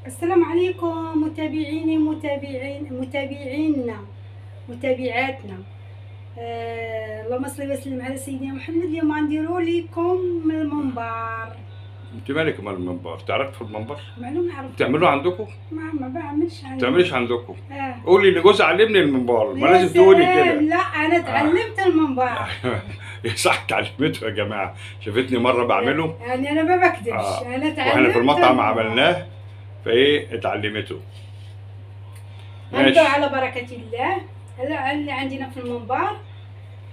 السلام عليكم متابعيني متابعاتنا. اللهم صل وسلم على سيدنا محمد. اليوم غنديروا لكم الممبار. انت مالك مال المنبر؟ تعرف في المنبر؟ معلومة عرفت. بتعملوه عندكم؟ ما بعملش عندي. بتعمليش عندكم؟ قولي لجوزي علمني المنبر، ما لازم تقولي كده. لا انا اتعلمت الممبار. صح، اتعلمته يا جماعه، شافتني مره بعمله. يعني انا ما بكذبش. انا اتعلمت واحنا في المطعم عملناه، فايه اتعلمته. نبدأ على بركة الله. هلا اللي عندنا في الممبار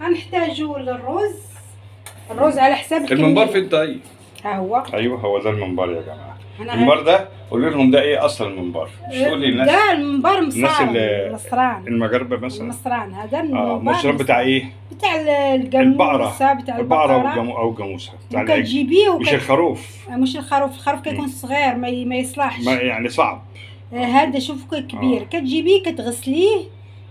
هنحتاجوا الرز على حساب المنبار فين طيب؟ ها هو. ايوه هو ده المنبار يا جماعه. المنبار ده قولي لهم ده ايه اصلا المنبار؟ مش تقولي الناس ده المنبار مصران المغاربه مثلا. مصران هذا المنبار. مصران بتاع ايه؟ بتاع الجاموسه، بتاع البقره او الجاموسه بتاع كتجيبيه. مش الخروف. مش الخروف كيكون صغير ما يصلحش، يعني صعب. هذا شوف كبير. كتجيبيه كتغسليه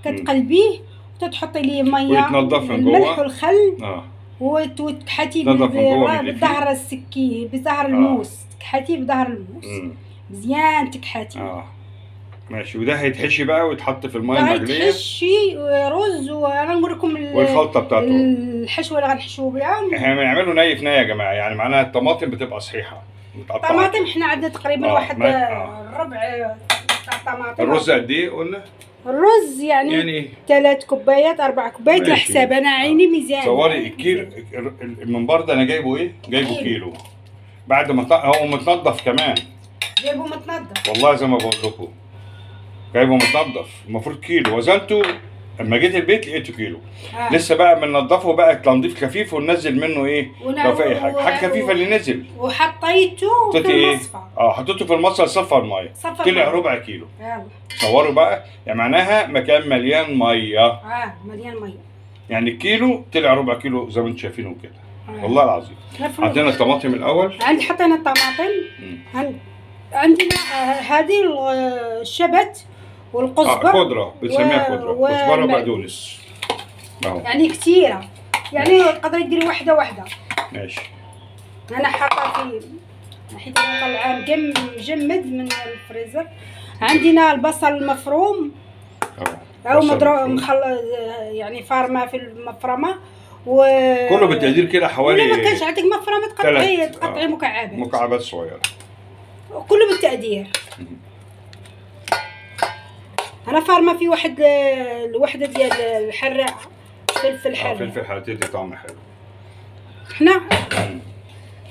كتقلبيه وتحطي ليه ميه ويتنضف من جوه، الملح والخل. وتكحتيه بظهر السكين، بظهر الموس. تكحتيه بظهر الموس مزيان تكحتيه. ماشي. وده هيتحشي بقى ويتحط في الميه المغليه. هيتحشي رز. وانا نوريكم والخلطه بتاعته، الحشوه اللي غنحشوه بها. احنا بنعمله ني في ني يا جماعه، يعني معناها الطماطم بتبقى صحيحه متقطعه. الطماطم احنا عندنا تقريبا واحد ربع طماطم. الرز قد ايه قلنا؟ الرز يعني 3 كوبايات 4 كوبايات على حساب. انا عيني ميزان. صوري الكيلو. المنبار ده انا جايبه ايه؟ جايبه كيلو. بعد ما هو متنضف كمان. جايبه متنضف والله زي ما بقول لكم، جايبه متنضف. المفروض كيلو. وزنته لما جيت البيت لقيته كيلو. لسه بقى بننضفه بقى تنظيف خفيف وننزل منه ايه لو في اي حاجه خفيفه اللي نزل. وحطيته في المصفى. حطيته في المصفى صفى الميه، طلع ربع كيلو. يلا صوروا بقى، يعني معناها مكان مليان ميه. مليان ميه. يعني الكيلو طلع ربع كيلو زي ما انتم شايفينه كده. والله العظيم. حطينا الطماطم الاول. حطينا الطماطم. عندنا هذه الشبت والقزبر. خضره بنسميها خضره، كزبره وبقدونس يعني كثيره. يعني تقدري ديري واحده. ماشي. انا حاطه فيه حيت انا طلعاه مجمد من الفريزر. عندنا البصل المفروم او مضروب يعني فارمه في المفرمه. كله بالتقدير كده حوالي. ولا ما كانش عندك مفرمه تقطعي مكعبات صغيره. كله بالتقدير. انا فارمه في الوحده ديال الحراقه. فلفل حراق. فلفل حراق تدي طعم حلو. حنا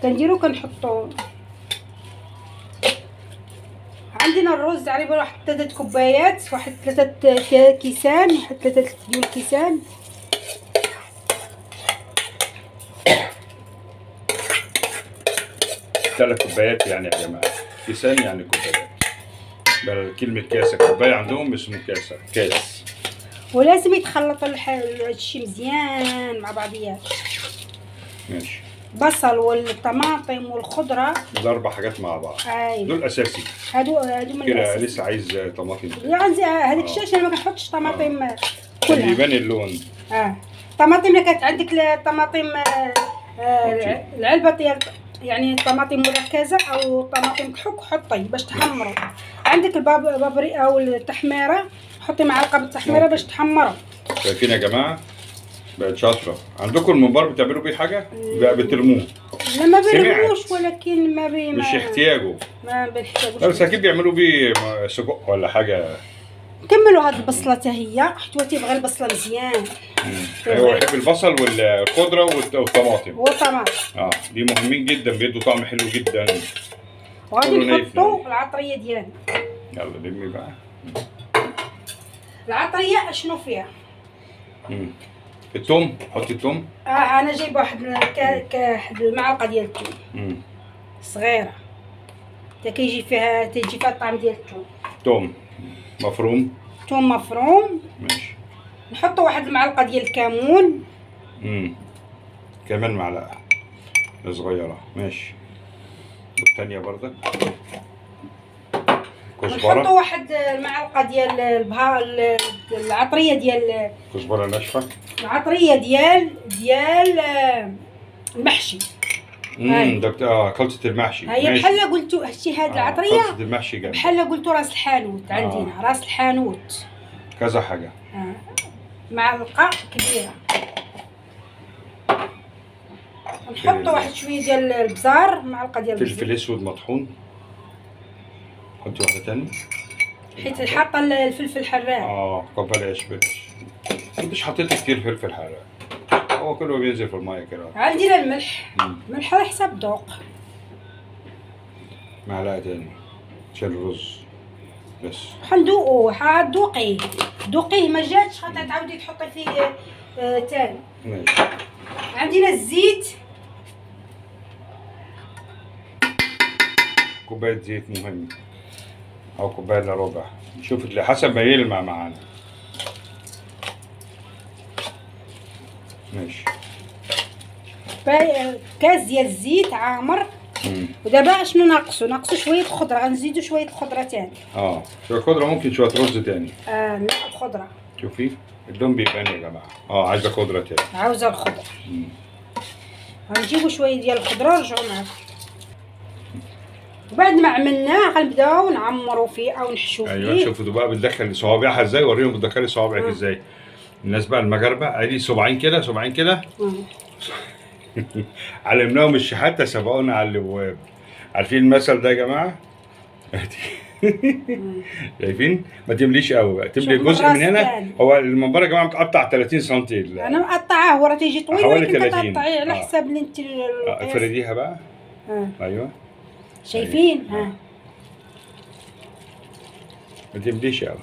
كنديرو كنحطو. عندنا الرز تقريبا واحد 3 كوبايات، واحد 3 كيسان، واحد 3 ديال الكيسان. ثلاث كوبايات يعني يا جماعه. كيسان يعني كوبايات. كلمة كاسة. كوباية عندهم اسمه كاس. ولازم يتخلط الشي مزيان مع بعضيات. ماشي. بصل والطماطم والخضرة. ال4 حاجات مع بعض. دول أساسي. هادو من كده لسه عايز طماطم. يعني هذيك الشاشة ما كنحطش طماطم كلها. يبان اللون. الطماطم اللي كانت عندك الطماطم العلبة ديال يعني الطماطم مركزه او طماطم كحك حطي باش تحمروا. عندك البابري او التحميره حطي معلقه بالتحميره باش تحمروا. شايفين يا جماعه بقت شاطره. عندكم الممبار بتعملوا بيه حاجه؟ بقى بترموه. لا ما بنرموش، ولكن مش احتياجه. ما بنحتاجوش. بس اكيد بيعملوا بيه سجق ولا حاجه. كملوا هاد البصله حتى هي. حيت هو تيبغي البصله مزيان. ايوه يحب البصل والخضره والطماطم. دي مهمين جدا، بيدوا طعم حلو جدا. وغادي نحطوا العطريه ديالنا. يلا لمي بقى. العطريه اشنو فيها؟ الثوم. حطي الثوم. انا جايبه واحد المعلقه ديال الثوم صغيره. تيجي فيها الطعم ديال الثوم. ثوم مفروم. ماشي. نحطوا واحد المعلقه ديال الكمون. كمان معلقه صغيره. ماشي. والثانيه برضك كزبره. نحطوا واحد المعلقه ديال العطريه ديال كزبره ناشفه. العطريه ديال المحشي. دكتور خلطة المحشي. هي بحال قلتوا هادشي هاد العطريه خلطة المحشي جامد. بحال قلتوا راس الحانوت عندنا راس الحانوت كذا حاجة. معلقه كبيره. نحطوا واحد شويه ديال البزار، معلقه ديال فلفل اسود مطحون. حطي واحده ثانيه حيت حاطه الفلفل الحراق. قبل عيش مش حطيت كتير فلفل حراق، هو كله بينزل في الميه كده. عندنا الملح. ملح على حسب ذوق. معلقه ثانيه عشان الرز بس. حندوقو دوقيه ما جاتش تعاودي تحطي فيه ثاني. ماشي. عندنا الزيت، كوبايه زيت مهم او كوبايه الا ربع، شوف حسب ما يلمع معانا. ماشي. كاس ديال الزيت عامر. ودابا شنو ناقصو شويه خضره، غنزيدو شويه خضره ثاني. شويه خضره، ممكن شويه رز ثاني. لا خضره. شوفي اللون بيبان يا جماعه. عايزه خضره ثاني. عاوزه الخضره. غنجيبو شويه ديال الخضره ونرجعو معاكم. وبعد ما عملناه غنبداو نعمرو فيه او نحشو فيه. ايوه شوفوا بقى بتدخل صوابعها ازاي، وريهم بتدخلي صوابعك ازاي. الناس بقى المغاربه ادي صباعين كده صباعين كده. علمناهم الشحاته سبقونا على الابواب. عارفين المثل ده يا جماعه؟ شايفين؟ ما تمليش قوي بقى، تملي جزء من هنا تاني. هو المنبر يا جماعه متقطع 30 سم. انا مقطعاه، ورا تيجي طويل ولكن تقطعيه على حساب اللي انت افرديها بقى. ايوه شايفين؟ ما تمليش قوي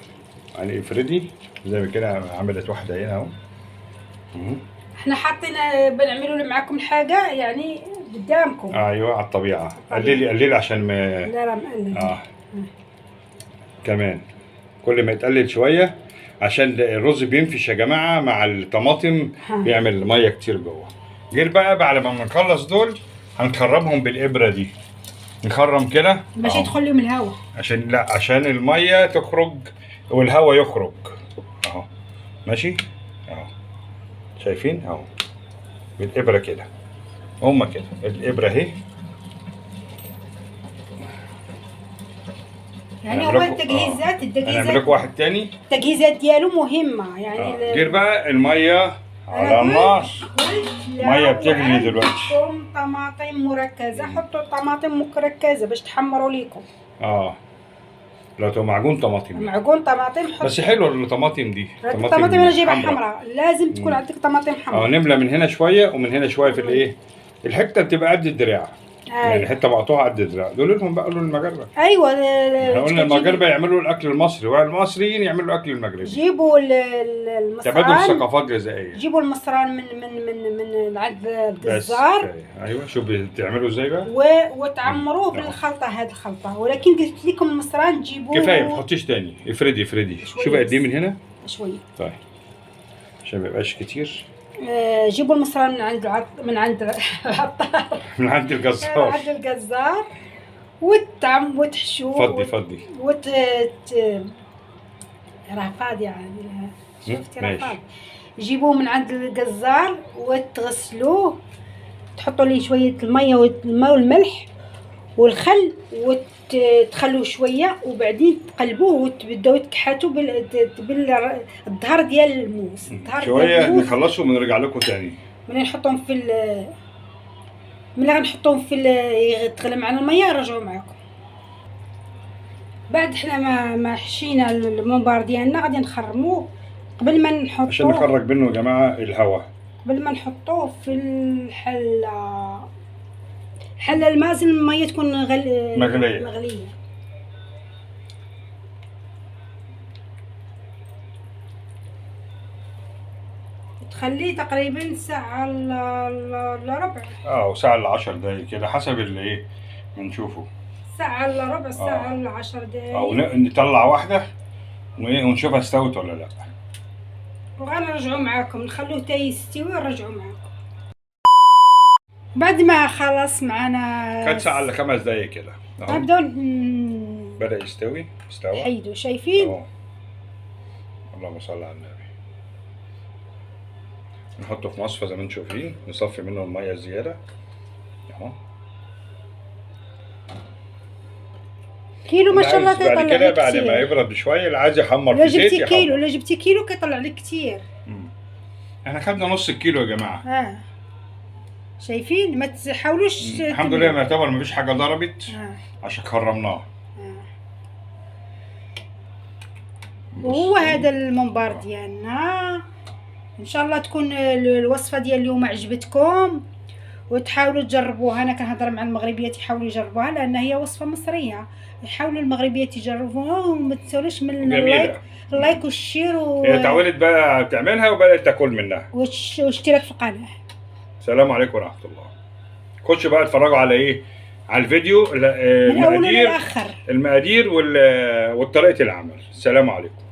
يعني، افردي زي ما كده. عملت واحده هنا اهو. احنا حاطين بنعملوا معاكم الحاجه يعني قدامكم. ايوه على الطبيعه. قللي عشان ما. لا مقلل. كمان كل ما يتقلل شويه عشان الرز بينفش يا جماعه مع الطماطم. بيعمل ميه كتير جوه. غير بقى بعد ما نخلص دول هنخرمهم بالابره دي. نخرم كده باش يدخل لهم الهواء، عشان الميه تخرج والهواء يخرج اهو. ماشي اهو. شايفين اهو بالابره كده. هما كده الابره اهي. يعني هو التجهيزات هنعمل لكم واحد تاني. التجهيزات ديالو مهمه يعني. غير بقى الميه على النار. الميه بتغلي دلوقتي. حطوا طماطم مركزه، حطوا طماطم مركزه باش تحمروا ليكم. لو تو معجون طماطم حط. بس حلوه الطماطم دي. الطماطم انا جايبها حمراء، لازم تكون عندك طماطم حمراء. نملى من هنا شويه ومن هنا شويه في الايه، الحته بتبقى قد الدراع. يعني حته مقطوعه قد الدراع. دول لهم بقى المغاربه. ايوه احنا قلنا المغاربه يعملوا الاكل المصري والمصريين يعملوا الاكل المغربي. جيبوا المصران، تبادل ثقافات غذائيه. جيبوا المصران من عند الجزار. ايوه شوف بتعملوا ازاي بقى. وتعمروه بالخلطه. هذه الخلطه، ولكن قلت لكم المصران جيبوه كفايه ما تحطيش تاني. افردي شوفي قد ايه من هنا شويه. طيب عشان ما يبقاش كتير. جيبوا المصران من عند العطار. من عند الجزار وتحشوه. فضي رفاد يعني. شفتي رفاد. جيبوه من عند الجزار وتغسلوه، تحطوا ليه شويه الميه والملح والخل وتخلوه شويه، وبعدين تقلبوه وتبداو تكحتوا بالظهر ديال الموس. شويه نخلصوا ونرجع لكم تاني. ملي نحطهم ملي غنحطوهم يتغلى معنا الميه نرجعوا معكم. بعد حنا ما حشينا المنبار ديالنا غادي نخرموه قبل ما نحطوه، عشان نخرج منه يا جماعه الهواء. قبل ما نحطوه في الحله المازن الميه تكون مغليه. تخليه تقريبا ساعه الا ربع. وساعه الا 10 دقايق كده حسب اللي ايه بنشوفه. ساعه الا ربع، ساعه الا 10 دقايق. او نطلع واحده ونشوفها استوت ولا لا. وغنرجعوا معاكم، نخلوه تا يستوي ونرجعوا معاكم. بعد ما خلص معنا كانت ساعه الا 5 دقايق كده نبداو بدا يستوي. استوى. حيدوا. شايفين؟ اللهم صل على النبي. نحطه في مصفى زي ما انتم شايفين، نصفي منه الميه الزياده اهو. كيلو ما شاء الله بعد كيطلع كده لك بعد ما كتير. يبرد بشويه اللي عايز يحمر لو في زيت جبتي كيلو، يحمر. لو جبتي كيلو كيطلع لك كتير. احنا خدنا نص الكيلو يا جماعه. شايفين؟ ما تحاولوش الحمد لله يعتبر مفيش حاجه ضربت عشان خرمناه. وهو هذا الممبار ديالنا. ان شاء الله تكون الوصفه ديال اليوم عجبتكم وتحاولوا تجربوها. انا كنهضر مع المغربيات يحاولوا يجربوها لان هي وصفه مصريه. يحاولوا المغربيات يجربوها وما تنساوش من اللايك والشير هي تعودت بقى تعملها وبدات تاكل منها. واشتراك في القناه. السلام عليكم ورحمه الله. خشوا بقى اتفرجوا على ايه؟ على الفيديو من اوله للاخر المقادير وطريقه العمل. السلام عليكم.